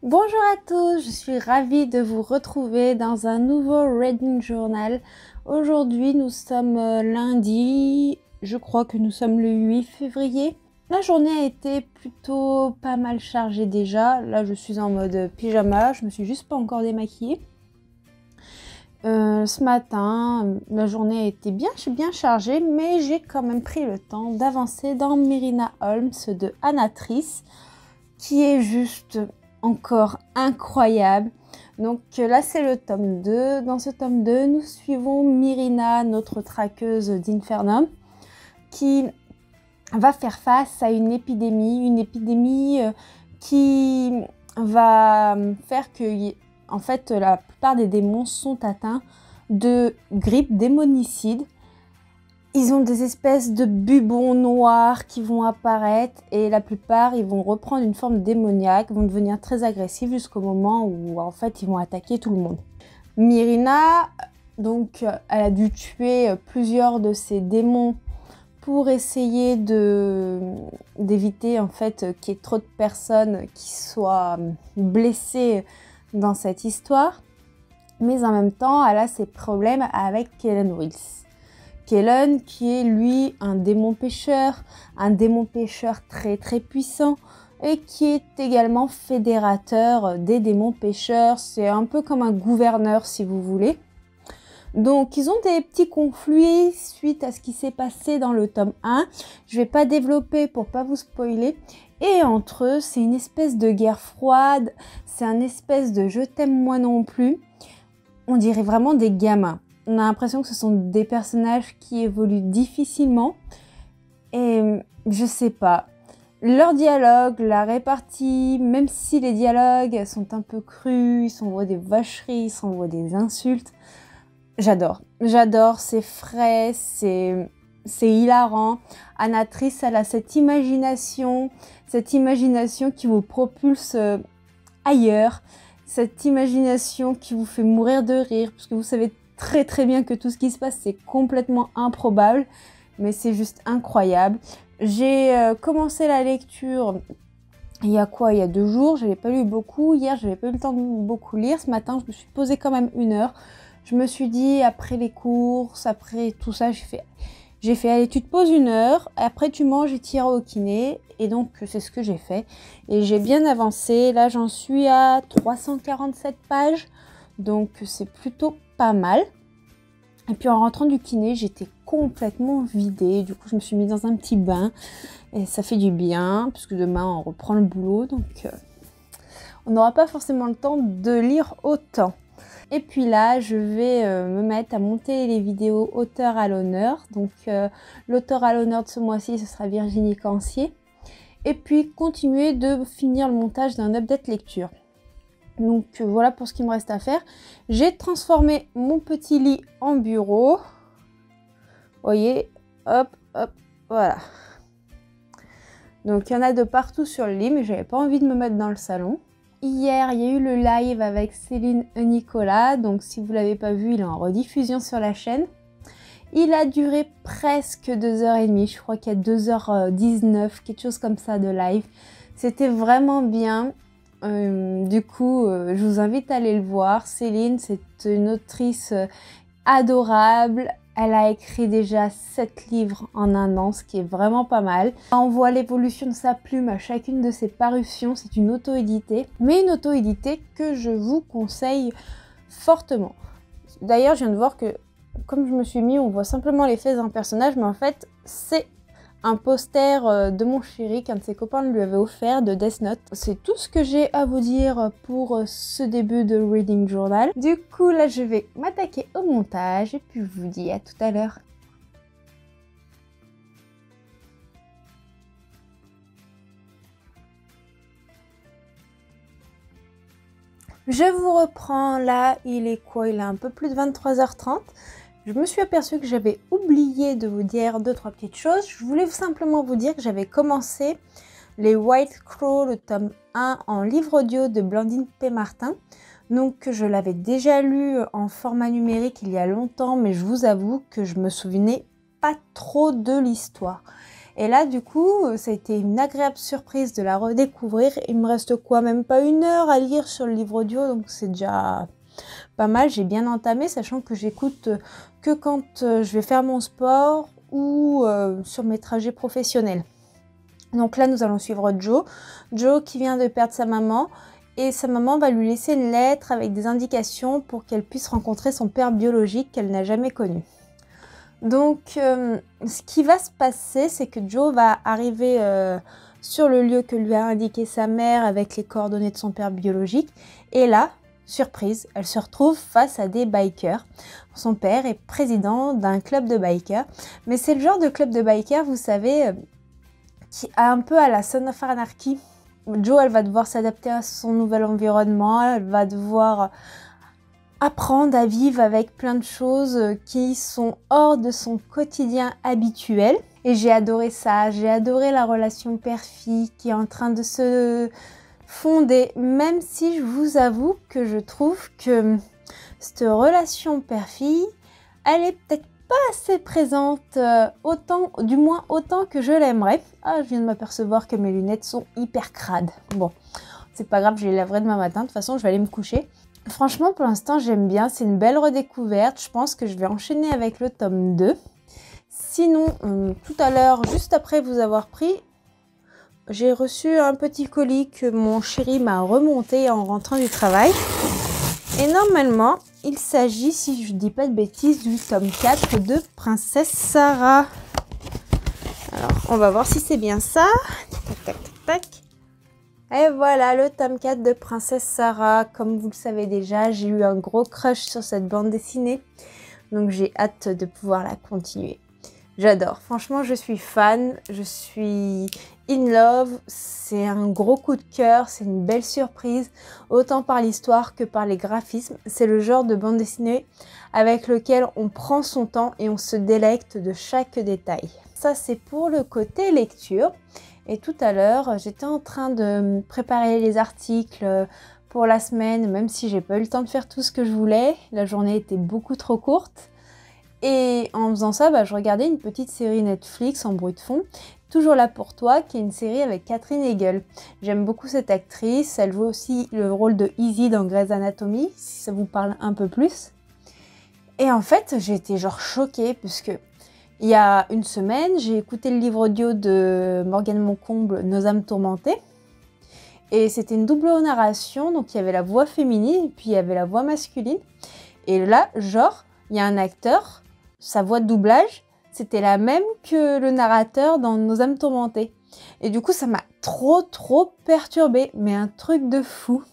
Bonjour à tous, je suis ravie de vous retrouver dans un nouveau Reading Journal. Aujourd'hui nous sommes lundi, je crois que nous sommes le 8 février. La journée a été plutôt pas mal chargée déjà. Là je suis en mode pyjama, je me suis juste pas encore démaquillée. Ce matin, la journée a été bien chargée, mais j'ai quand même pris le temps d'avancer dans Myrina Holmes de Anna Triss, qui est juste encore incroyable. Donc là c'est le tome 2. Dans ce tome 2, nous suivons Myrina, notre traqueuse d'Infernum, qui va faire face à une épidémie qui va faire que en fait la plupart des démons sont atteints de grippe démonicide. Ils ont des espèces de bubons noirs qui vont apparaître et la plupart ils vont reprendre une forme démoniaque, vont devenir très agressifs jusqu'au moment où en fait ils vont attaquer tout le monde. Myrina, donc elle a dû tuer plusieurs de ces démons pour essayer d'éviter en fait qu'il y ait trop de personnes qui soient blessées dans cette histoire. Mais en même temps, elle a ses problèmes avec Kellen Wills. Kellen qui est lui un démon pêcheur très puissant et qui est également fédérateur des démons pêcheurs. C'est un peu comme un gouverneur si vous voulez. Donc ils ont des petits conflits suite à ce qui s'est passé dans le tome 1. Je vais pas développer pour pas vous spoiler. Et entre eux, c'est une espèce de guerre froide, c'est un espèce de je t'aime moi non plus. On dirait vraiment des gamins. On a l'impression que ce sont des personnages qui évoluent difficilement. Et je sais pas. Leur dialogue, la répartie, même si les dialogues sont un peu crus, ils s'envoient des vacheries, ils s'envoient des insultes. J'adore. J'adore, c'est frais, c'est hilarant. Anna Triss, elle a cette imagination qui vous propulse ailleurs. Cette imagination qui vous fait mourir de rire, parce que vous savez très bien que tout ce qui se passe c'est complètement improbable, mais c'est juste incroyable. J'ai commencé la lecture il y a 2 jours, j'avais pas lu beaucoup, hier j'avais pas eu le temps de beaucoup lire, ce matin je me suis posée quand même 1 heure, je me suis dit après les courses, après tout ça, j'ai fait allez tu te poses 1 heure, après tu manges et tu iras au kiné, et donc c'est ce que j'ai fait, et j'ai bien avancé, là j'en suis à 347 pages, donc c'est plutôt pas mal. Et puis en rentrant du kiné, j'étais complètement vidée. Du coup, je me suis mise dans un petit bain. Et ça fait du bien, puisque demain, on reprend le boulot. Donc, on n'aura pas forcément le temps de lire autant. Et puis là, je vais me mettre à monter les vidéos auteur à l'honneur. Donc, l'auteur à l'honneur de ce mois-ci, ce sera Virginie Cancier. Et puis, continuer de finir le montage d'un update lecture. Donc voilà pour ce qu'il me reste à faire. J'ai transformé mon petit lit en bureau. Vous voyez, hop, voilà. Donc il y en a de partout sur le lit, mais j'avais pas envie de me mettre dans le salon. Hier, il y a eu le live avec Céline et Nicolas. Donc si vous l'avez pas vu, il est en rediffusion sur la chaîne. Il a duré presque 2h30. Je crois qu'il y a 2h19, quelque chose comme ça de live. C'était vraiment bien. Du coup, je vous invite à aller le voir. Céline, c'est une autrice adorable. Elle a écrit déjà 7 livres en 1 an, ce qui est vraiment pas mal. On voit l'évolution de sa plume à chacune de ses parutions. C'est une auto-éditée, mais une auto-éditée que je vous conseille fortement. D'ailleurs, je viens de voir que, comme je me suis mis, on voit simplement les fesses d'un personnage, mais en fait, c'est un poster de mon chéri qu'un de ses copains lui avait offert de Death Note. C'est tout ce que j'ai à vous dire pour ce début de Reading Journal. Du coup, là, je vais m'attaquer au montage et puis je vous dis à tout à l'heure. Je vous reprends là, il est quoi? Il est un peu plus de 23h30. Je me suis aperçue que j'avais oublié de vous dire 2-3 petites choses. Je voulais simplement vous dire que j'avais commencé les White Crow, le tome 1 en livre audio de Blandine P. Martin. Donc je l'avais déjà lu en format numérique il y a longtemps, mais je vous avoue que je me souvenais pas trop de l'histoire. Et là, du coup, ça a été une agréable surprise de la redécouvrir. Il me reste quoi, même pas 1 heure à lire sur le livre audio, donc c'est déjà pas mal. J'ai bien entamé, sachant que j'écoute que quand je vais faire mon sport ou sur mes trajets professionnels. Donc là, nous allons suivre Joe. Joe qui vient de perdre sa maman. Et sa maman va lui laisser une lettre avec des indications pour qu'elle puisse rencontrer son père biologique qu'elle n'a jamais connu. Donc, ce qui va se passer, c'est que Joe va arriver sur le lieu que lui a indiqué sa mère avec les coordonnées de son père biologique. Et là, surprise, elle se retrouve face à des bikers. Son père est président d'un club de bikers. Mais c'est le genre de club de bikers, vous savez, qui a un peu à la Son of Anarchy. Joe, elle va devoir s'adapter à son nouvel environnement, elle va devoir apprendre à vivre avec plein de choses qui sont hors de son quotidien habituel. Et j'ai adoré ça, j'ai adoré la relation père-fille qui est en train de se fonder, même si je vous avoue que je trouve que cette relation père-fille, elle est peut-être pas assez présente, du moins autant que je l'aimerais. Ah, je viens de m'apercevoir que mes lunettes sont hyper crades. Bon, c'est pas grave, je les laverai demain matin. De toute façon, je vais aller me coucher. Franchement, pour l'instant, j'aime bien. C'est une belle redécouverte. Je pense que je vais enchaîner avec le tome 2. Sinon, tout à l'heure, juste après vous avoir pris, j'ai reçu un petit colis que mon chéri m'a remonté en rentrant du travail. Et normalement, il s'agit, si je ne dis pas de bêtises, du tome 4 de Princesse Sarah. Alors, on va voir si c'est bien ça. Tac, tac, tac, tac. Et voilà, le tome 4 de Princesse Sarah. Comme vous le savez déjà, j'ai eu un gros crush sur cette bande dessinée. Donc, j'ai hâte de pouvoir la continuer. J'adore. Franchement, je suis fan. Je suis in love. C'est un gros coup de cœur. C'est une belle surprise. Autant par l'histoire que par les graphismes. C'est le genre de bande dessinée avec lequel on prend son temps et on se délecte de chaque détail. Ça, c'est pour le côté lecture. Et tout à l'heure, j'étais en train de préparer les articles pour la semaine, même si j'ai pas eu le temps de faire tout ce que je voulais. La journée était beaucoup trop courte. Et en faisant ça, je regardais une petite série Netflix en bruit de fond, Toujours là pour toi, qui est une série avec Katherine Heigl. J'aime beaucoup cette actrice, elle joue aussi le rôle de Izzy dans Grey's Anatomy, si ça vous parle un peu plus. Et en fait, j'ai été genre choquée, puisque il y a une semaine, j'ai écouté le livre audio de Morgane Moncomble, Nos âmes tourmentées. Et c'était une double narration, donc il y avait la voix féminine, et puis il y avait la voix masculine. Et là, genre, il y a un acteur, sa voix de doublage, c'était la même que le narrateur dans Nos âmes tourmentées. Et du coup, ça m'a trop perturbée, mais un truc de fou.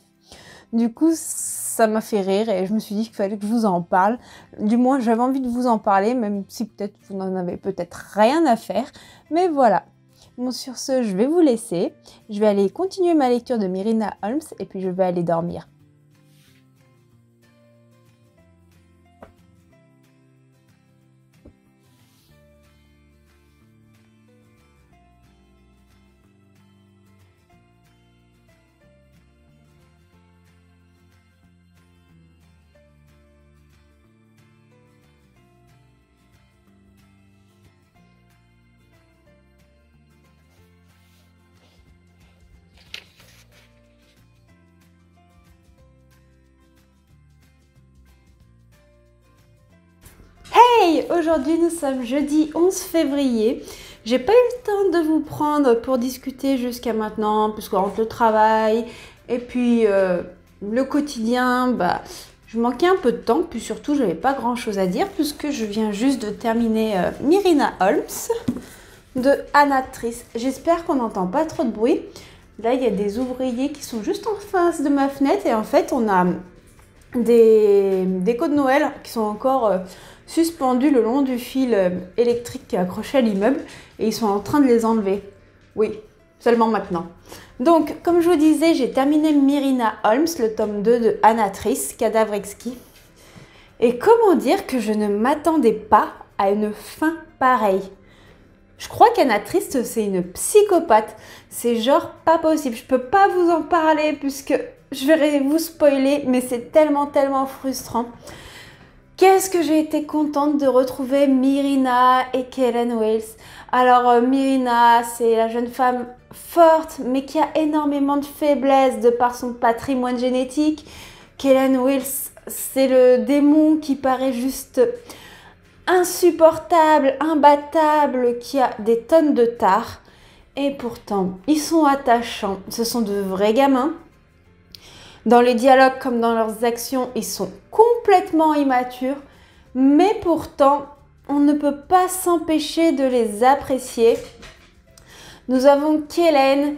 Du coup, ça m'a fait rire et je me suis dit qu'il fallait que je vous en parle. Du moins, j'avais envie de vous en parler, même si peut-être vous n'en avez peut-être rien à faire. Mais voilà. Bon, sur ce, je vais vous laisser. Je vais aller continuer ma lecture de Myrina Holmes et puis je vais aller dormir. Hey, aujourd'hui nous sommes jeudi 11 février. J'ai pas eu le temps de vous prendre pour discuter jusqu'à maintenant, puisque entre le travail et puis le quotidien, je manquais un peu de temps, puis surtout j'avais pas grand chose à dire, puisque je viens juste de terminer Myrina Holmes de Anna Triss. J'espère qu'on n'entend pas trop de bruit. Là il y a des ouvriers qui sont juste en face de ma fenêtre et en fait on a des décos de Noël qui sont encore suspendus le long du fil électrique qui est accroché à l'immeuble et ils sont en train de les enlever. Oui, seulement maintenant. Donc, comme je vous disais, j'ai terminé Myrina Holmes, le tome 2 de Anna Triss, Cadavre exquis. Et comment dire que je ne m'attendais pas à une fin pareille. Je crois qu'Anna Triss, c'est une psychopathe. C'est genre pas possible. Je peux pas vous en parler puisque je vais vous spoiler, mais c'est tellement frustrant. Qu'est-ce que j'ai été contente de retrouver Myrina et Kaylen Wills. Alors Myrina, c'est la jeune femme forte mais qui a énormément de faiblesses de par son patrimoine génétique. Kaylen Wills, c'est le démon qui paraît juste insupportable, imbattable, qui a des tonnes de tares. Et pourtant, ils sont attachants. Ce sont de vrais gamins. Dans les dialogues comme dans leurs actions, ils sont complètement immatures. Mais pourtant, on ne peut pas s'empêcher de les apprécier. Nous avons Kaylen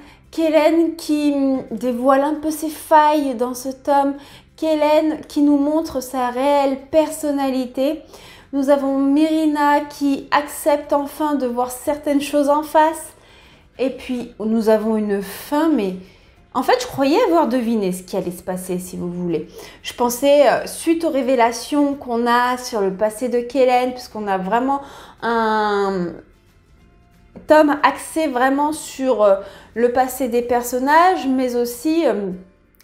qui dévoile un peu ses failles dans ce tome. Kaylen qui nous montre sa réelle personnalité. Nous avons Myrina qui accepte enfin de voir certaines choses en face. Et puis, nous avons une fin, mais en fait, je croyais avoir deviné ce qui allait se passer, si vous voulez. Je pensais, suite aux révélations qu'on a sur le passé de Kaylen, puisqu'on a vraiment un tome axé vraiment sur le passé des personnages, mais aussi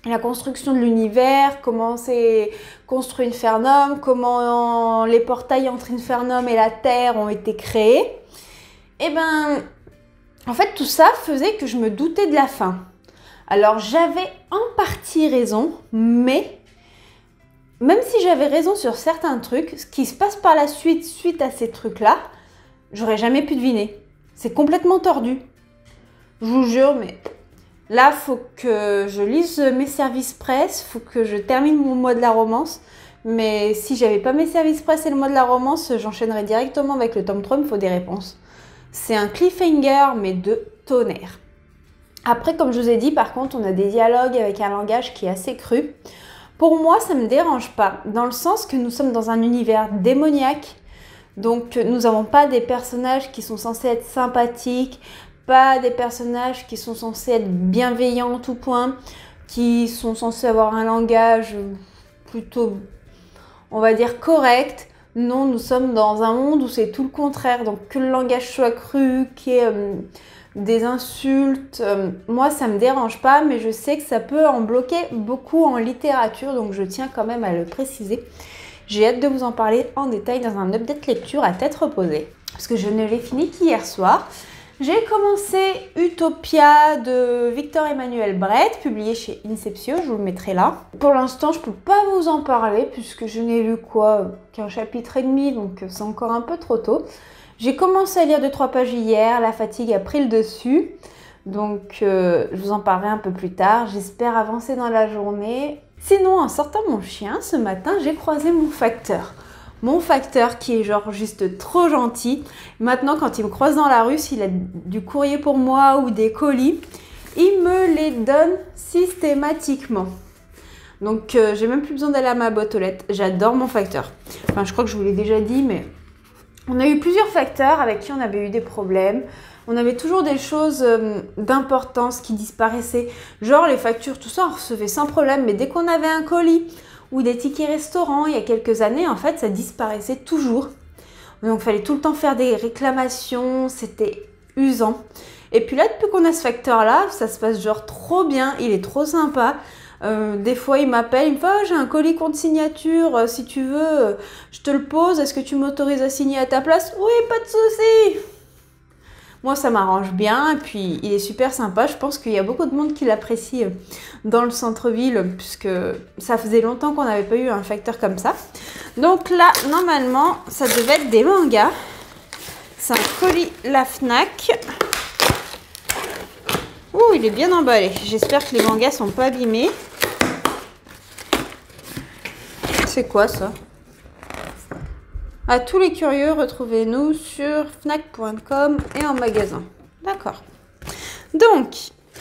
la construction de l'univers, comment s'est construit Infernum, comment les portails entre Infernum et la Terre ont été créés. Et ben, en fait, tout ça faisait que je me doutais de la fin. Alors, j'avais en partie raison, mais même si j'avais raison sur certains trucs, ce qui se passe par la suite, suite à ces trucs-là, j'aurais jamais pu deviner. C'est complètement tordu. Je vous jure, mais là, il faut que je lise mes services presse, il faut que je termine mon mois de la romance. Mais si j'avais pas mes services presse et le mois de la romance, j'enchaînerais directement avec le tome 3, il me faut des réponses. C'est un cliffhanger, mais de tonnerre. Après, comme je vous ai dit, par contre, on a des dialogues avec un langage qui est assez cru. Pour moi, ça ne me dérange pas, dans le sens que nous sommes dans un univers démoniaque. Donc, nous n'avons pas des personnages qui sont censés être sympathiques, pas des personnages qui sont censés être bienveillants en tout point, qui sont censés avoir un langage plutôt, on va dire, correct. Non, nous sommes dans un monde où c'est tout le contraire. Donc, que le langage soit cru, qu'il y ait des insultes, moi ça me dérange pas, mais je sais que ça peut en bloquer beaucoup en littérature, donc je tiens quand même à le préciser. J'ai hâte de vous en parler en détail dans un update lecture à tête reposée, parce que je ne l'ai fini qu'hier soir. J'ai commencé Utopia de Victor Emmanuel Brett, publié chez Inceptio, je vous le mettrai là. Pour l'instant, je ne peux pas vous en parler, puisque je n'ai lu qu'un chapitre et demi, donc c'est encore un peu trop tôt. J'ai commencé à lire 2-3 pages hier, la fatigue a pris le dessus, donc je vous en parlerai un peu plus tard. J'espère avancer dans la journée. Sinon, en sortant mon chien, ce matin, j'ai croisé mon facteur. Mon facteur qui est genre juste trop gentil. Maintenant, quand il me croise dans la rue, s'il a du courrier pour moi ou des colis, il me les donne systématiquement. Donc, j'ai même plus besoin d'aller à ma boîte aux lettres. J'adore mon facteur. Enfin, je crois que je vous l'ai déjà dit, mais on a eu plusieurs facteurs avec qui on avait eu des problèmes. On avait toujours des choses d'importance qui disparaissaient. Genre les factures, tout ça, on recevait sans problème. Mais dès qu'on avait un colis ou des tickets restaurants, il y a quelques années, en fait, ça disparaissait toujours. Donc, il fallait tout le temps faire des réclamations. C'était usant. Et puis là, depuis qu'on a ce facteur-là, ça se passe genre trop bien. Il est trop sympa. Des fois, il m'appelle, il me fait « j'ai un colis contre signature, si tu veux, je te le pose, est-ce que tu m'autorises à signer à ta place ?» « Oui, pas de souci !» Moi, ça m'arrange bien, et puis il est super sympa. Je pense qu'il y a beaucoup de monde qui l'apprécie dans le centre-ville, puisque ça faisait longtemps qu'on n'avait pas eu un facteur comme ça. Donc là, normalement, ça devait être des mangas. C'est un colis La Fnac. Ouh, il est bien emballé. J'espère que les mangas sont pas abîmés. C'est quoi ça? À tous les curieux, retrouvez-nous sur fnac.com et en magasin. D'accord. Donc,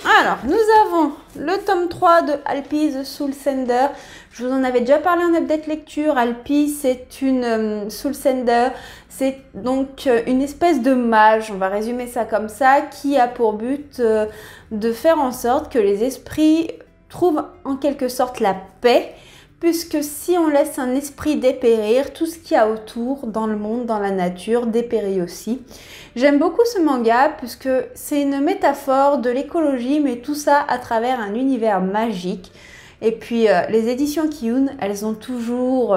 alors, nous avons le tome 3 de Alpi The Soul Sender. Je vous en avais déjà parlé en update lecture. Alpi, c'est une Soul Sender. C'est donc une espèce de mage, on va résumer ça comme ça, qui a pour but de faire en sorte que les esprits trouvent en quelque sorte la paix. Puisque si on laisse un esprit dépérir, tout ce qu'il y a autour, dans le monde, dans la nature, dépérit aussi. J'aime beaucoup ce manga puisque c'est une métaphore de l'écologie, mais tout ça à travers un univers magique. Et puis les éditions Kiyun, elles ont toujours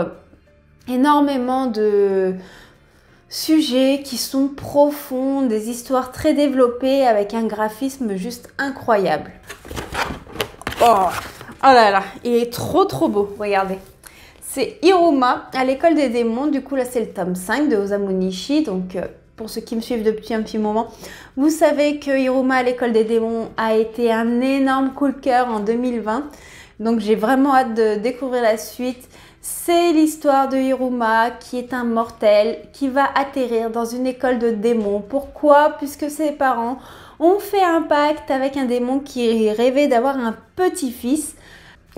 énormément de sujets qui sont profonds, des histoires très développées avec un graphisme juste incroyable. Oh là là, il est trop beau, regardez. C'est Hiruma à l'école des démons, du coup là c'est le tome 5 de Osamu Nishi, donc pour ceux qui me suivent depuis un petit moment, vous savez que Hiruma à l'école des démons a été un énorme coup de cœur en 2020, donc j'ai vraiment hâte de découvrir la suite. C'est l'histoire de Hiruma qui est un mortel qui va atterrir dans une école de démons. Pourquoi? Puisque ses parents ont fait un pacte avec un démon qui rêvait d'avoir un petit-fils.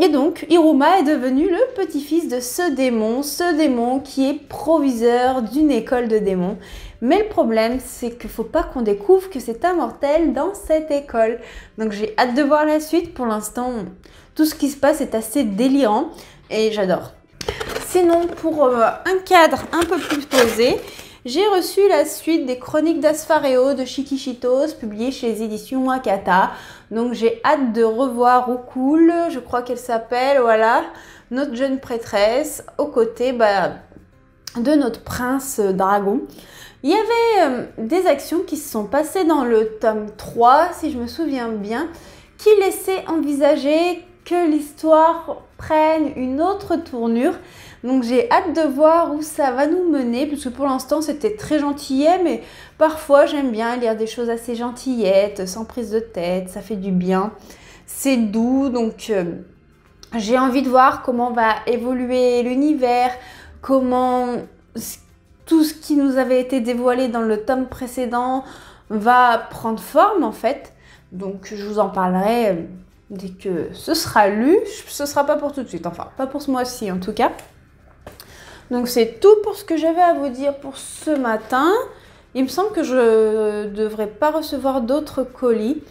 Et donc, Hiruma est devenu le petit-fils de ce démon qui est proviseur d'une école de démons. Mais le problème, c'est qu'il ne faut pas qu'on découvre que c'est un mortel dans cette école. Donc j'ai hâte de voir la suite. Pour l'instant, tout ce qui se passe est assez délirant et j'adore. Sinon, pour un cadre un peu plus posé, j'ai reçu la suite des Chroniques d'Aspharéo de Shikishitos, publiées chez les éditions Akata. Donc j'ai hâte de revoir Rukul, je crois qu'elle s'appelle, voilà, notre jeune prêtresse, aux côtés de notre prince dragon. Il y avait des actions qui se sont passées dans le tome 3, si je me souviens bien, qui laissaient envisager que l'histoire prenne une autre tournure. Donc j'ai hâte de voir où ça va nous mener, parce que pour l'instant c'était très gentillet, mais parfois j'aime bien lire des choses assez gentillettes, sans prise de tête, ça fait du bien, c'est doux, donc j'ai envie de voir comment va évoluer l'univers, comment tout ce qui nous avait été dévoilé dans le tome précédent va prendre forme en fait. Donc je vous en parlerai dès que ce sera lu, ce sera pas pour tout de suite, enfin pas pour ce mois-ci en tout cas. Donc c'est tout pour ce que j'avais à vous dire pour ce matin. Il me semble que je ne devrais pas recevoir d'autres colis.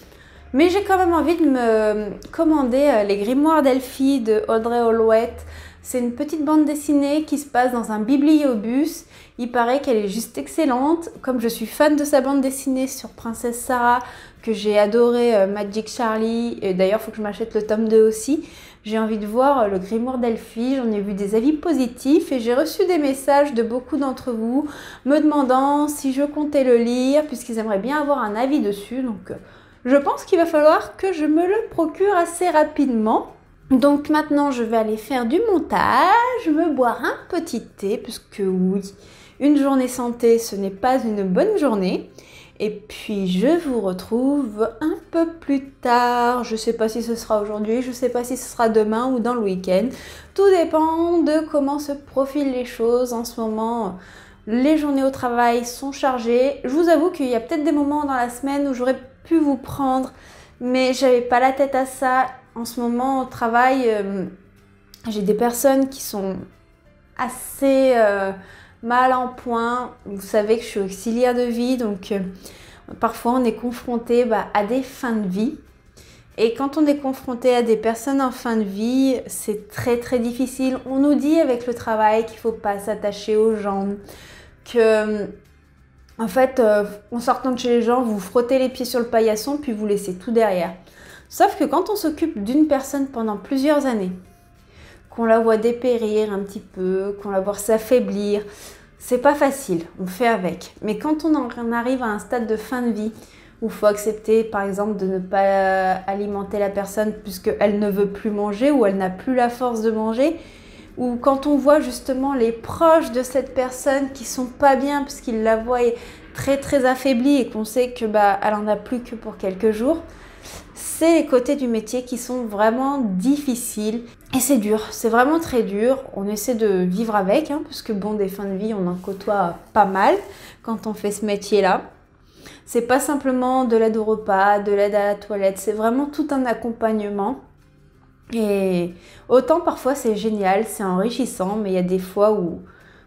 Mais j'ai quand même envie de me commander les Grimoires d'Elphie de Audrey Holweth. C'est une petite bande dessinée qui se passe dans un bibliobus. Il paraît qu'elle est juste excellente. Comme je suis fan de sa bande dessinée sur Princesse Sarah, que j'ai adoré Magic Charlie, et d'ailleurs il faut que je m'achète le tome 2 aussi. J'ai envie de voir le Grimoire d'Elphie, j'en ai vu des avis positifs et j'ai reçu des messages de beaucoup d'entre vous me demandant si je comptais le lire puisqu'ils aimeraient bien avoir un avis dessus. Donc je pense qu'il va falloir que je me le procure assez rapidement. Donc maintenant je vais aller faire du montage, me boire un petit thé puisque oui, une journée santé ce n'est pas une bonne journée. Et puis je vous retrouve un peu plus tard, je ne sais pas si ce sera aujourd'hui, je ne sais pas si ce sera demain ou dans le week-end. Tout dépend de comment se profilent les choses. En ce moment, les journées au travail sont chargées. Je vous avoue qu'il y a peut-être des moments dans la semaine où j'aurais pu vous prendre, mais j'avais pas la tête à ça. En ce moment au travail, j'ai des personnes qui sont assez... mal en point. Vous savez que je suis auxiliaire de vie, donc parfois on est confronté à des fins de vie. Et quand on est confronté à des personnes en fin de vie, c'est très difficile. On nous dit avec le travail qu'il ne faut pas s'attacher aux gens, que en fait, en sortant de chez les gens, vous frottez les pieds sur le paillasson puis vous laissez tout derrière. Sauf que quand on s'occupe d'une personne pendant plusieurs années, qu'on la voit dépérir un petit peu, qu'on la voit s'affaiblir, c'est pas facile, on fait avec. Mais quand on en arrive à un stade de fin de vie, où il faut accepter par exemple de ne pas alimenter la personne puisqu'elle ne veut plus manger ou elle n'a plus la force de manger, ou quand on voit justement les proches de cette personne qui sont pas bien puisqu'ils la voient très affaiblie et qu'on sait que elle en a plus que pour quelques jours, c'est les côtés du métier qui sont vraiment difficiles et c'est dur, c'est vraiment très dur. On essaie de vivre avec, parce que bon, des fins de vie, on en côtoie pas mal quand on fait ce métier-là. C'est pas simplement de l'aide au repas, de l'aide à la toilette, c'est vraiment tout un accompagnement. Et autant parfois c'est génial, c'est enrichissant, mais il y a des fois où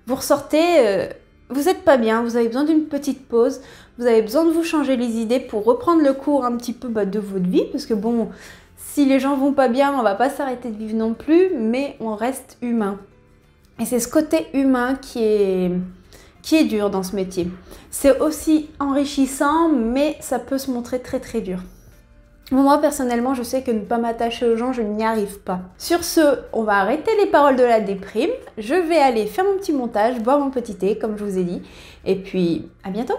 vous ressortez, vous n'êtes pas bien, vous avez besoin d'une petite pause, vous avez besoin de vous changer les idées pour reprendre le cours un petit peu de votre vie, parce que bon, si les gens vont pas bien, on va pas s'arrêter de vivre non plus, mais on reste humain. Et c'est ce côté humain qui est dur dans ce métier. C'est aussi enrichissant, mais ça peut se montrer très dur. Moi, personnellement, je sais que ne pas m'attacher aux gens, je n'y arrive pas. Sur ce, on va arrêter les paroles de la déprime. Je vais aller faire mon petit montage, boire mon petit thé, comme je vous ai dit. Et puis, à bientôt!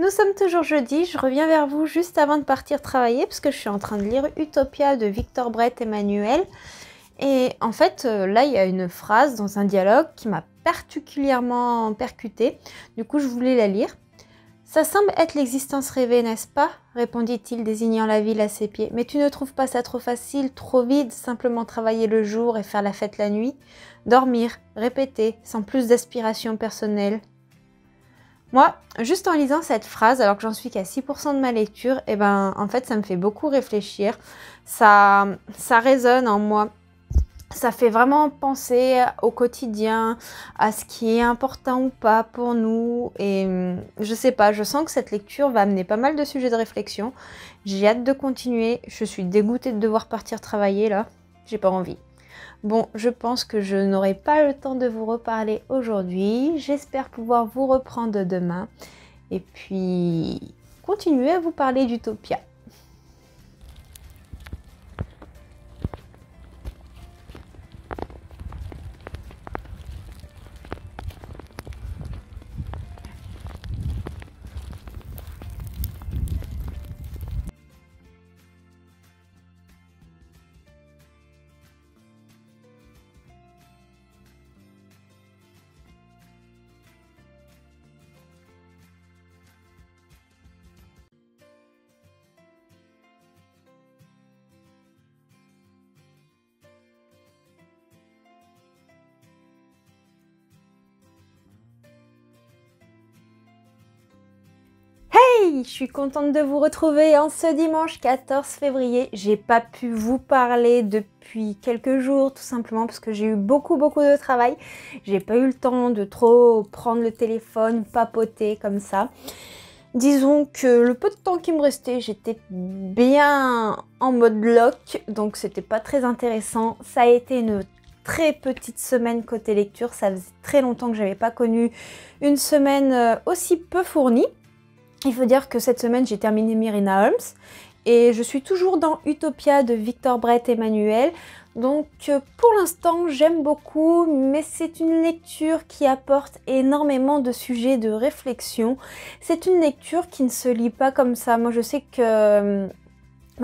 Nous sommes toujours jeudi, je reviens vers vous juste avant de partir travailler parce que je suis en train de lire Utopia de Victor Brett Emmanuel. Et en fait, là, il y a une phrase dans un dialogue qui m'a particulièrement percutée. Du coup, je voulais la lire. « Ça semble être l'existence rêvée, n'est-ce pas ?» répondit-il, désignant la ville à ses pieds. « Mais tu ne trouves pas ça trop facile, trop vide, simplement travailler le jour et faire la fête la nuit? Dormir, répéter, sans plus d'aspiration personnelle. » Moi, juste en lisant cette phrase, alors que j'en suis qu'à 6% de ma lecture, et ben, en fait, ça me fait beaucoup réfléchir. Ça résonne en moi. Ça fait vraiment penser au quotidien, à ce qui est important ou pas pour nous. Et je sais pas, je sens que cette lecture va amener pas mal de sujets de réflexion. J'ai hâte de continuer. Je suis dégoûtée de devoir partir travailler là. J'ai pas envie. Bon, je pense que je n'aurai pas le temps de vous reparler aujourd'hui. J'espère pouvoir vous reprendre demain. Et puis, continuer à vous parler d'Utopia. Hey, je suis contente de vous retrouver en ce dimanche 14 février. J'ai pas pu vous parler depuis quelques jours, tout simplement parce que j'ai eu beaucoup de travail. J'ai pas eu le temps de trop prendre le téléphone, papoter comme ça. Disons que le peu de temps qui me restait, j'étais bien en mode lock, donc c'était pas très intéressant. Ça a été une très petite semaine côté lecture. Ça faisait très longtemps que j'avais pas connu une semaine aussi peu fournie. Il faut dire que cette semaine, j'ai terminé Myrina Holmes et je suis toujours dans Utopia de Victor Brett Emmanuel. Donc pour l'instant, j'aime beaucoup, mais c'est une lecture qui apporte énormément de sujets de réflexion. C'est une lecture qui ne se lit pas comme ça. Moi, je sais que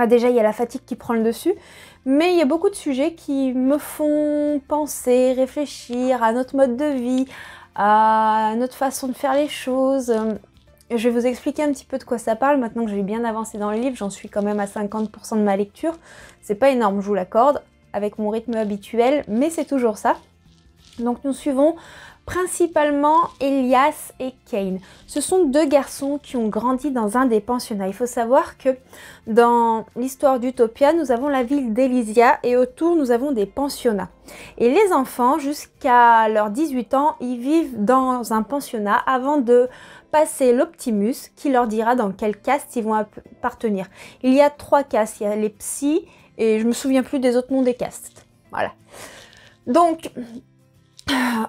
déjà, il y a la fatigue qui prend le dessus, mais il y a beaucoup de sujets qui me font penser, réfléchir à notre mode de vie, à notre façon de faire les choses. Je vais vous expliquer un petit peu de quoi ça parle, maintenant que j'ai bien avancé dans le livre, j'en suis quand même à 50% de ma lecture. C'est pas énorme, je vous l'accorde, avec mon rythme habituel, mais c'est toujours ça. Donc nous suivons principalement Elias et Kane. Ce sont deux garçons qui ont grandi dans un des pensionnats. Il faut savoir que dans l'histoire d'Utopia, nous avons la ville d'Elysia et autour nous avons des pensionnats. Et les enfants, jusqu'à leurs 18 ans, ils vivent dans un pensionnat avant de passer l'Optimus qui leur dira dans quelle caste ils vont appartenir. Il y a 3 castes, il y a les psys et je me souviens plus des autres noms des castes. Voilà. Donc,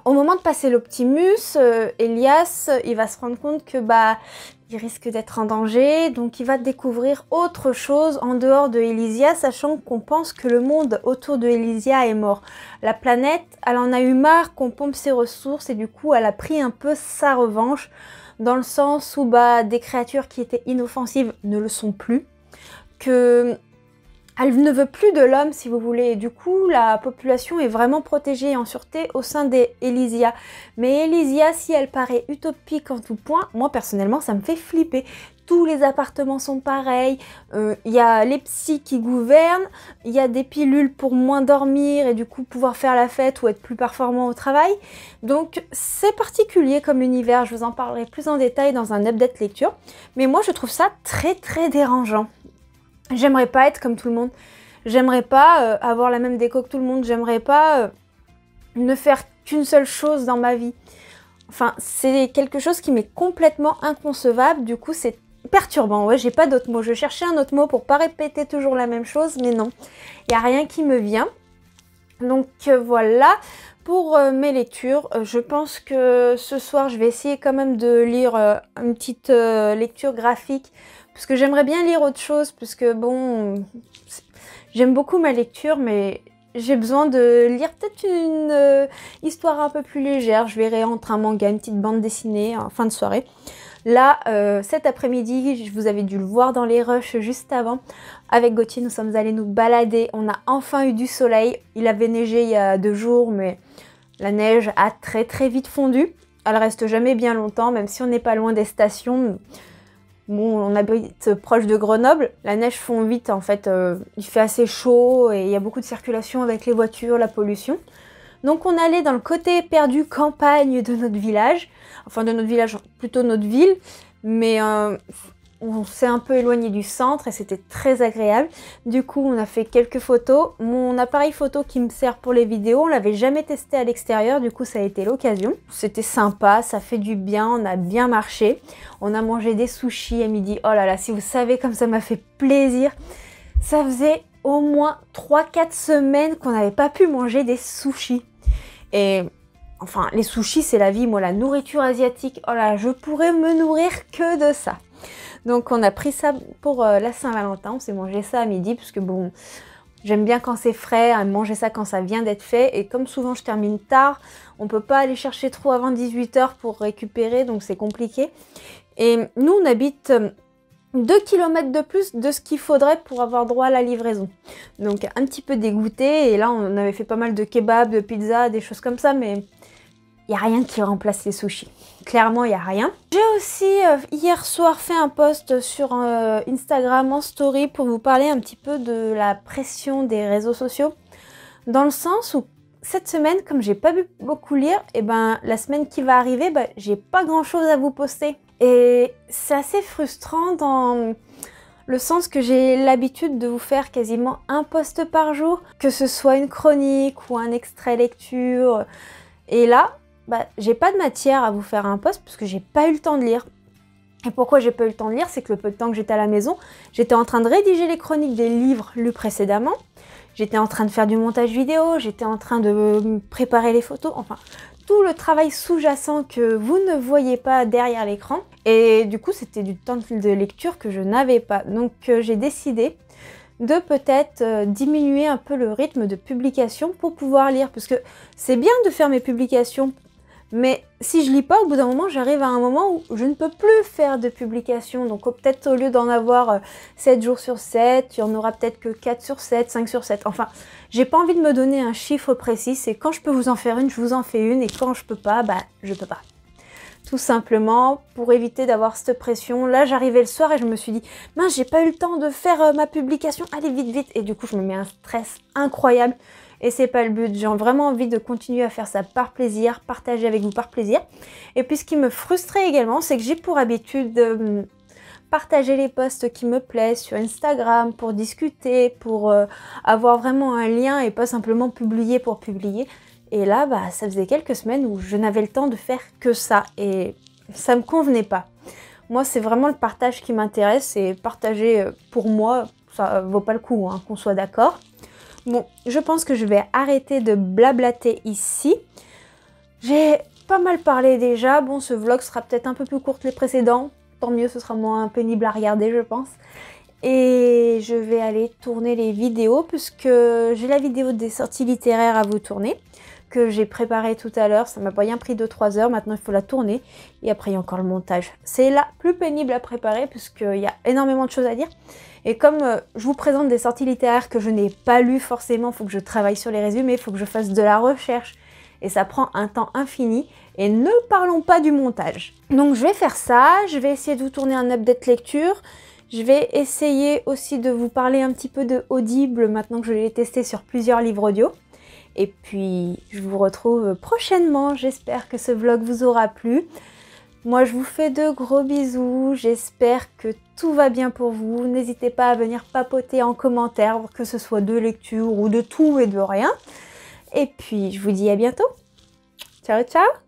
au moment de passer l'Optimus, Elias, il va se rendre compte que il risque d'être en danger, donc il va découvrir autre chose en dehors de Elysia, sachant qu'on pense que le monde autour de Elysia est mort. La planète, elle en a eu marre qu'on pompe ses ressources et du coup, elle a pris un peu sa revanche, dans le sens où des créatures qui étaient inoffensives ne le sont plus, que Elle ne veut plus de l'homme, si vous voulez, et du coup, la population est vraiment protégée et en sûreté au sein des Elysia. Mais Elysia, si elle paraît utopique en tout point, moi, personnellement, ça me fait flipper. Tous les appartements sont pareils, il y a les psys qui gouvernent, il y a des pilules pour moins dormir et du coup pouvoir faire la fête ou être plus performant au travail. Donc c'est particulier comme univers, je vous en parlerai plus en détail dans un update lecture. Mais moi je trouve ça très très dérangeant. J'aimerais pas être comme tout le monde, j'aimerais pas avoir la même déco que tout le monde, j'aimerais pas ne faire qu'une seule chose dans ma vie. Enfin, c'est quelque chose qui m'est complètement inconcevable, du coup c'est perturbant, ouais, j'ai pas d'autre mot. Je cherchais un autre mot pour pas répéter toujours la même chose, mais non, il n'y a rien qui me vient. Donc voilà, pour mes lectures, je pense que ce soir, je vais essayer quand même de lire une petite lecture graphique, parce que j'aimerais bien lire autre chose, parce que bon, j'aime beaucoup ma lecture, mais j'ai besoin de lire peut-être une histoire un peu plus légère. Je verrai entre un manga, une petite bande dessinée en fin de soirée. Là, cet après-midi, je vous avais dû le voir dans les rushs juste avant. Avec Gauthier, nous sommes allés nous balader. On a enfin eu du soleil. Il avait neigé il y a 2 jours, mais la neige a très très vite fondu. Elle reste jamais bien longtemps, même si on n'est pas loin des stations. Bon, on habite proche de Grenoble. La neige fond vite, en fait. Il fait assez chaud et il y a beaucoup de circulation avec les voitures, la pollution. Donc on allait dans le côté perdu campagne de notre village, enfin de notre village, plutôt notre ville, mais on s'est un peu éloigné du centre et c'était très agréable. Du coup on a fait quelques photos. Mon appareil photo qui me sert pour les vidéos, on l'avait jamais testé à l'extérieur, du coup ça a été l'occasion. C'était sympa, ça fait du bien, on a bien marché. On a mangé des sushis à midi, oh là là, si vous savez comme ça m'a fait plaisir. Ça faisait au moins 3-4 semaines qu'on n'avait pas pu manger des sushis. Et enfin, les sushis, c'est la vie. Moi, la nourriture asiatique, oh là, je pourrais me nourrir que de ça. Donc, on a pris ça pour la Saint-Valentin. On s'est mangé ça à midi, parce que bon, j'aime bien quand c'est frais, manger ça quand ça vient d'être fait. Et comme souvent, je termine tard, on peut pas aller chercher trop avant 18 h pour récupérer, donc c'est compliqué. Et nous, on habite 2 km de plus de ce qu'il faudrait pour avoir droit à la livraison. Donc un petit peu dégoûté, et là on avait fait pas mal de kebabs, de pizzas, des choses comme ça, mais il n'y a rien qui remplace les sushis. Clairement, il n'y a rien. J'ai aussi hier soir fait un post sur Instagram en story pour vous parler un petit peu de la pression des réseaux sociaux, dans le sens où cette semaine, comme j'ai pas pu beaucoup lire, et ben la semaine qui va arriver, j'ai pas grand chose à vous poster. Et c'est assez frustrant dans le sens que j'ai l'habitude de vous faire quasiment un post par jour, que ce soit une chronique ou un extrait lecture. Et là, j'ai pas de matière à vous faire un post parce que j'ai pas eu le temps de lire. Et pourquoi j'ai pas eu le temps de lire? C'est que le peu de temps que j'étais à la maison, j'étais en train de rédiger les chroniques des livres lus précédemment. J'étais en train de faire du montage vidéo, j'étais en train de préparer les photos, enfin tout le travail sous-jacent que vous ne voyez pas derrière l'écran. Et du coup, c'était du temps de lecture que je n'avais pas. Donc j'ai décidé de peut-être diminuer un peu le rythme de publication pour pouvoir lire. Parce que c'est bien de faire mes publications, mais si je lis pas, au bout d'un moment, j'arrive à un moment où je ne peux plus faire de publication. Donc peut-être au lieu d'en avoir 7 jours sur 7, il y en aura peut-être que 4 sur 7, 5 sur 7. Enfin, j'ai pas envie de me donner un chiffre précis. C'est quand je peux vous en faire une, je vous en fais une. Et quand je peux pas, je peux pas. Tout simplement pour éviter d'avoir cette pression. Là, j'arrivais le soir et je me suis dit, mince, j'ai pas eu le temps de faire ma publication. Allez, vite, vite. Et du coup, je me mets un stress incroyable. Et c'est pas le but. J'ai vraiment envie de continuer à faire ça par plaisir, partager avec vous par plaisir. Et puis, ce qui me frustrait également, c'est que j'ai pour habitude de partager les posts qui me plaisent sur Instagram pour discuter, pour avoir vraiment un lien et pas simplement publier pour publier. Et là, ça faisait quelques semaines où je n'avais le temps de faire que ça et ça me convenait pas. Moi, c'est vraiment le partage qui m'intéresse et partager pour moi, ça vaut pas le coup, hein, qu'on soit d'accord. Bon, je pense que je vais arrêter de blablater ici. J'ai pas mal parlé déjà. Bon, ce vlog sera peut-être un peu plus court que les précédents. Tant mieux, ce sera moins pénible à regarder, je pense. Et je vais aller tourner les vidéos puisque j'ai la vidéo des sorties littéraires à vous tourner, que j'ai préparée tout à l'heure. Ça m'a pas bien pris 2-3 heures. Maintenant, il faut la tourner. Et après, il y a encore le montage. C'est la plus pénible à préparer puisqu'il y a énormément de choses à dire. Et comme je vous présente des sorties littéraires que je n'ai pas lues forcément, il faut que je travaille sur les résumés, il faut que je fasse de la recherche. Et ça prend un temps infini. Et ne parlons pas du montage. Donc je vais faire ça, je vais essayer de vous tourner un update lecture. Je vais essayer aussi de vous parler un petit peu de Audible maintenant que je l'ai testé sur plusieurs livres audio. Et puis je vous retrouve prochainement, j'espère que ce vlog vous aura plu. Moi je vous fais de gros bisous, j'espère que tout va bien pour vous. N'hésitez pas à venir papoter en commentaire, que ce soit de lecture ou de tout et de rien. Et puis je vous dis à bientôt. Ciao ciao!